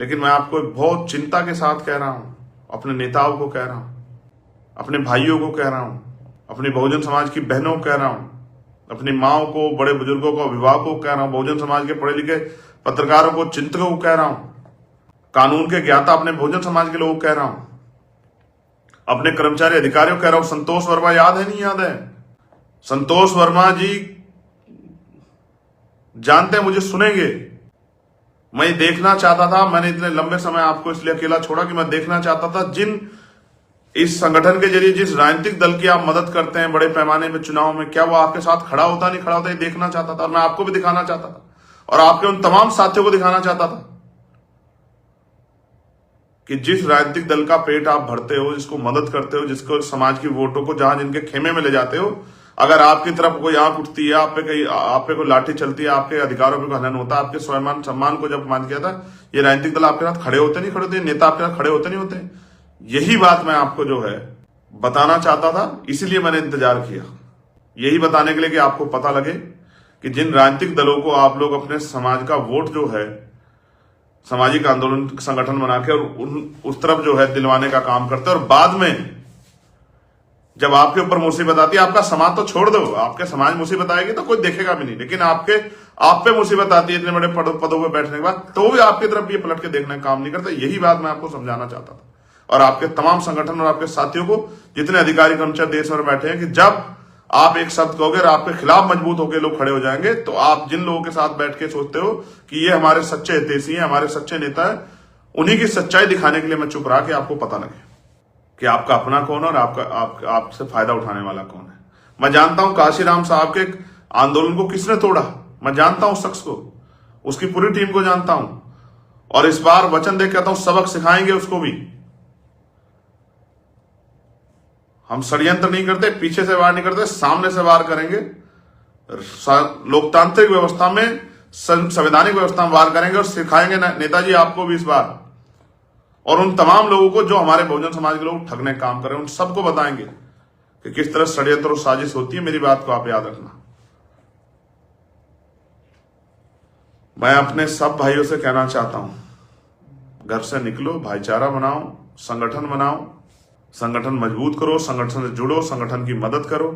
लेकिन मैं आपको एक बहुत चिंता के साथ कह रहा हूं, अपने नेताओं को कह रहा हूं, अपने भाइयों को कह रहा हूं, अपनी बहुजन समाज की बहनों को कह रहा हूं, अपनी माओ को, बड़े बुजुर्गों को, अभिभावकों को कह रहा हूं, बहुजन समाज के पढ़े लिखे पत्रकारों को, चिंतकों को कह रहा हूं, कानून के ज्ञाता अपने बहुजन समाज के लोगों को कह रहा हूं, अपने कर्मचारी अधिकारियों को कह रहा हूं। संतोष वर्मा याद है, नहीं याद है? संतोष वर्मा जी जानते हैं मुझे सुनेंगे। मैं देखना चाहता था, मैंने इतने लंबे समय आपको इसलिए अकेला छोड़ा कि मैं देखना चाहता था जिन इस संगठन के जरिए जिस राजनीतिक दल की आप मदद करते हैं बड़े पैमाने पे चुनाव में, क्या वो आपके साथ खड़ा होता नहीं खड़ा होता, ये देखना चाहता था। और मैं आपको भी दिखाना चाहता था और आपके उन तमाम साथियों को दिखाना चाहता था कि जिस राजनीतिक दल का पेट आप भरते हो, जिसको मदद करते हो, जिसको समाज की वोटों को जहां जिनके खेमे में ले जाते हो, अगर आपकी तरफ कोई आंख उठती है, आप पे कोई लाठी चलती है, आपके अधिकारों पे हनन होता है, आपके स्वाभिमान सम्मान को जब मान किया था, ये राजनीतिक दल आपके साथ खड़े होते नहीं खड़े होते, नेता आपके साथ खड़े होते नहीं होते। यही बात मैं आपको जो है बताना चाहता था, इसीलिए मैंने इंतजार किया, यही बताने के लिए कि आपको पता लगे कि जिन राजनीतिक दलों को आप लोग अपने समाज का वोट जो है सामाजिक आंदोलन संगठन बना के और उस तरफ जो है दिलवाने का काम करते हैं, और बाद में जब आपके ऊपर मुसीबत आती है, आपका समाज तो छोड़ दो, आपके समाज मुसीबत आएगी तो कोई देखेगा भी नहीं, लेकिन आप पे मुसीबत आती है इतने बड़े पदों पे बैठने के बाद, तो भी आपकी तरफ ये पलट के देखने का काम नहीं करता। यही बात मैं आपको समझाना चाहता था, और आपके तमाम संगठन और आपके साथियों को, जितने अधिकारी कर्मचारी देश में बैठे हैं, कि जब आप एक शब्द कहोगे और आपके खिलाफ मजबूत होकर लोग खड़े हो जाएंगे, तो आप जिन लोगों के साथ बैठ के सोचते हो कि ये हमारे सच्चे हितैषी हैं, हमारे सच्चे नेता है, उन्हीं की सच्चाई दिखाने के लिए मैं चुप रहा कि आपको पता लगे कि आपका अपना कौन है और आपसे फायदा उठाने वाला कौन है। मैं जानता हूं काशीराम साहब के आंदोलन को किसने तोड़ा, मैं जानता हूं उस शख्स को, उसकी पूरी टीम को जानता हूं, और इस बार वचन दे कहता हूं सबक सिखाएंगे उसको भी। हम षड्यंत्र नहीं करते, पीछे से वार नहीं करते, सामने से वार करेंगे। लोकतांत्रिक व्यवस्था में, संवैधानिक व्यवस्था में वार करेंगे और सिखाएंगे नेताजी आपको भी इस बार, और उन तमाम लोगों को जो हमारे बहुजन समाज के लोग ठगने का काम कर रहे हैं, उन सबको बताएंगे कि किस तरह षड्यंत्र और साजिश होती है। मेरी बात को आप याद रखना। मैं अपने सब भाइयों से कहना चाहता हूं, घर से निकलो, भाईचारा बनाओ, संगठन बनाओ, संगठन मजबूत करो, संगठन से जुड़ो, संगठन की मदद करो।